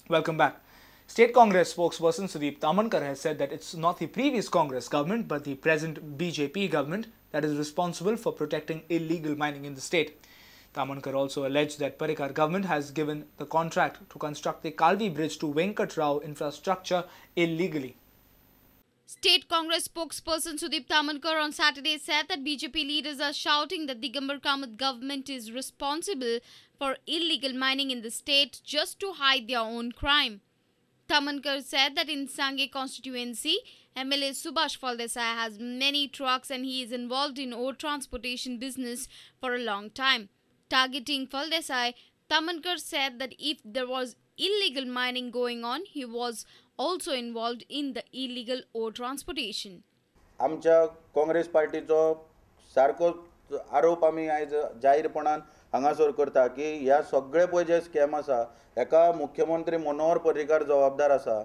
Welcome back. State Congress spokesperson Sudeep Tamankar has said that it's not the previous Congress government but the present BJP government that is responsible for protecting illegal mining in the state. Tamankar also alleged that Parrikar government has given the contract to construct the Kalvi Bridge to Venkat Rao Infrastructure illegally. State Congress spokesperson Sudeep Tamankar on Saturday said that BJP leaders are shouting that the Digambar Kamath government is responsible for illegal mining in the state just to hide their own crime. Tamankar said that in Sangay constituency, MLA Subhash Phaldesai has many trucks and he is involved in ore transportation business for a long time. Targeting Phaldesai, Tamankar said that if there was illegal mining going on, he was also involved in the illegal ore transportation. आमच्या काँग्रेस पार्टीचो सारको आरोप आमी आयज जाहीरपणान हांगासर करता की ह्या सगळे पळय जे स्कॅम आसा हेका मुख्यमंत्री मनोहर पर्रीकार जबाबदार आसा.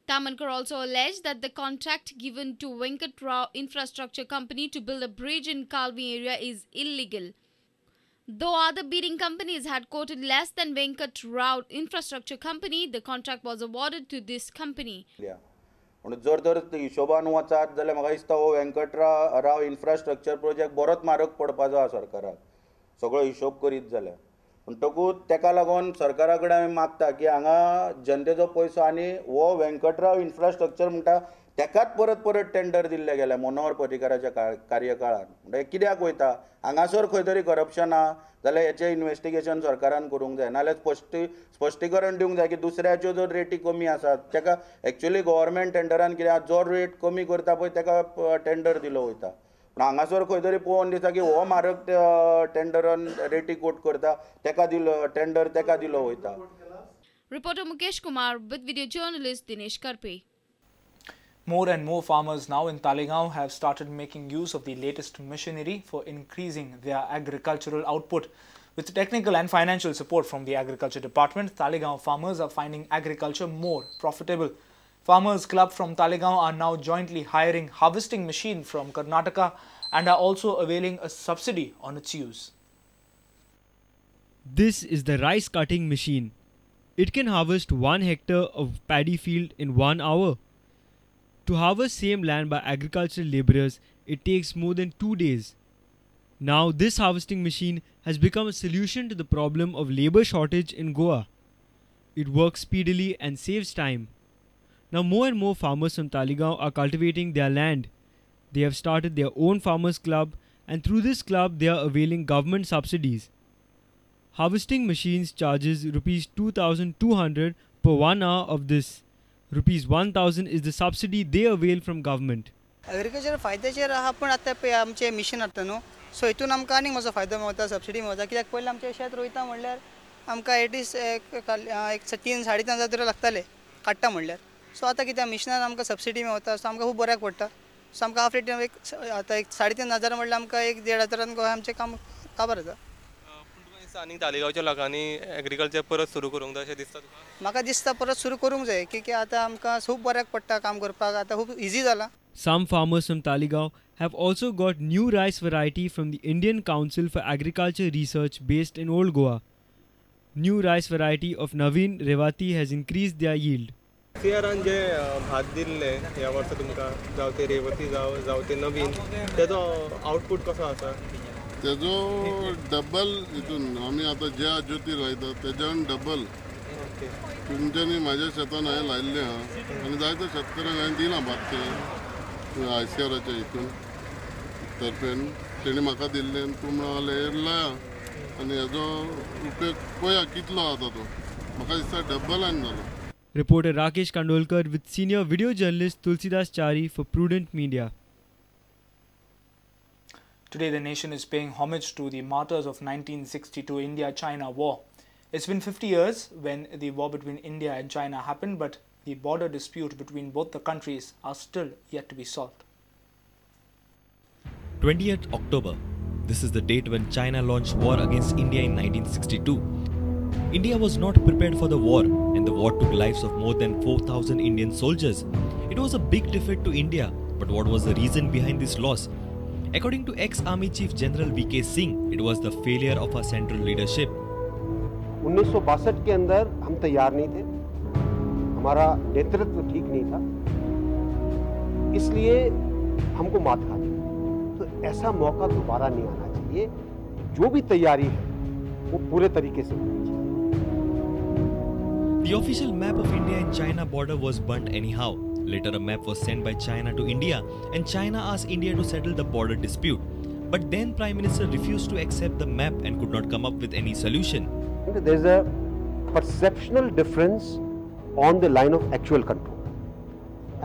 Tamankar also alleged that the contract given to Venkat Rao Infrastructure Company to build a bridge in Kalvi area is illegal. Though other bidding companies had quoted less than Venkat Rao Infrastructure Company, the contract was awarded to this company. म्हणून जर तर हिशोबान वचात जाल्यार म्हाका दिसता हो Venkat Rao infrastructure project बरोच म्हारग पडपाचो आसा सरकाराक सगळो हिशोब करीत जाल्यार. म्हणटकूच तेका लागून सरकारा कडेन आमी मागता की हांगा जनतेचो पयसो आनी हो वेंकटराव इन्फ्रास्ट्रक्चर म्हणटा तेकाच परत परत टेंडर दिल्ले गेले मनोहर पर्रीकाराच्या कार्यकाळात. म्हणजे कित्याक वयता हांगासर खंय तरी करप्शन आहा जाल्यार हेचें इन्वेस्टिगेशन सरकारान करूंक जाय नाल्यार स्पश्टीकरण दिवंक जाय की दुसऱ्याच्यो जर रेटी कमी आसात तेका एक्चुअली गव्हर्मेंट टेंडरान कित्याक जो रेट कमी करता पळय तेका टेंडर दिलो वयता. पण हांगासर खंय तरी पळोवन दिसता की हो म्हारग टेंडरान रेटी कोट करता तेका दिलो टेंडर तेका दिलो वयता. Reporter Mukesh Kumar with video journalist Dinesh Karpe. More and more farmers now in Talegaon have started making use of the latest machinery for increasing their agricultural output. With technical and financial support from the Agriculture Department, Talegaon farmers are finding agriculture more profitable. Farmers Club from Talegaon are now jointly hiring harvesting machine from Karnataka and are also availing a subsidy on its use. This is the rice cutting machine. It can harvest 1 hectare of paddy field in 1 hour. To harvest same land by agricultural labourers, it takes more than 2 days. Now this harvesting machine has become a solution to the problem of labour shortage in Goa. It works speedily and saves time. Now more and more farmers from Talegaon are cultivating their land. They have started their own farmers club and through this club they are availing government subsidies. Harvesting machines charges rupees 2,200 per 1 hour of this. Rupees 1,000 is the subsidy they avail from government. Agriculture फायदेशीर आहा पण आता पे आमचे mission आता न्हू सो हितून आमकां आनीक मातसो फायदो मेळटा सबसिडी मेळटा कित्याक पयलीं आमचें शेत रोयता म्हणल्यार आमकां एटलिस्ट एक 3-3.5 तरी लागताले काडटा म्हणल्यार सो आतां कित्याक मिशनान आमकां सबसिडी मेळटा सो आमकां खूब बऱ्याक पडटा सो आमकां हाफ रेटीन एक आतां एक 3,500 म्हणल्यार आमकां एक 1,500 आमचें काम काबार जाता. आनी तालेगांवच्या लोकांनी एग्रीकल्चर परत सुरू करूंक जाय अशें दिसता तुका? म्हाका दिसता परत सुरू करूंक जाय की आतां आमकां खूब बऱ्याक पडटा काम करपाक आतां खूब इजी जाला. Some farmers from Talegaon have also got new rice variety from the Indian Council for Agriculture Research based in Old Goa. New rice variety of Naveen Revati has increased their yield. सीआरान जे भात दिल्ले ह्या वर्सा तुमकां जावं ते रेवती जावं ते नवीन तेजो output कसो आसा? तेजो डबल हितून आमी आतां ज्या ज्योती रोयता तेज्यान डबल तुमच्यांनी म्हाज्या शेतान हांवें लायिल्लें आहा आनी जायत्या शेतकऱ्यांक हांवें दिलां भात तें ICRच्या हितून तर्फेन तेणी म्हाका दिल्लें तूं म्हळ्ळें लाया आनी हेजो उपेग पळया कितलो जाता तो म्हाका दिसता डबलान जालो. Reporter Rakesh Kandolkar with senior video journalist Tulsidas Chari for Prudent Media. Today the nation is paying homage to the martyrs of 1962 India-China war. It's been 50 years when the war between India and China happened, but the border dispute between both the countries are still yet to be solved. 20th October. This is the date when China launched war against India in 1962. India was not prepared for the war and the war took lives of more than 4,000 Indian soldiers. It was a big defeat to India, but what was the reason behind this loss? According to ex-Army Chief General V.K. Singh, it was the failure of our central leadership. 1962 के अंदर हम तैयार नहीं थे हमारा नेतृत्व ठीक नहीं था, इसलिए हमको मात खा दी। तो ऐसा मौका दोबारा नहीं आना चाहिए। जो भी तैयारी है वो पूरे तरीके से होनी चाहिए। The official map of India and China border was burnt anyhow. Later a map was sent by China to India and China asked India to settle the border dispute. But then Prime Minister refused to accept the map and could not come up with any solution. There is a perceptional difference on the line of actual control.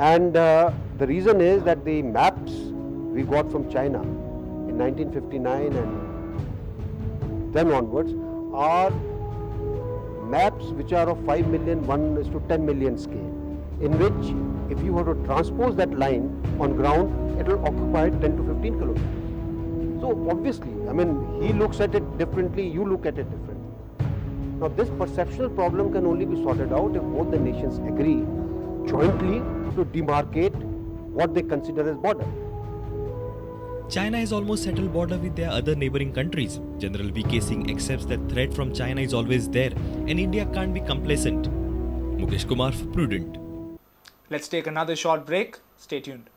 And the reason is that the maps we got from China in 1959 and then onwards are maps which are of 5 million, 1:10 million scale, in which if you were to transpose that line on ground, it will occupy 10 to 15 kilometers. So obviously, I mean, he looks at it differently, you look at it differently. Now this perceptual problem can only be sorted out if both the nations agree jointly to demarcate what they consider as border. China has almost settled border with their other neighboring countries. General VK Singh accepts that threat from China is always there and India can't be complacent. Mukesh Kumar for Prudent. Let's take another short break. Stay tuned.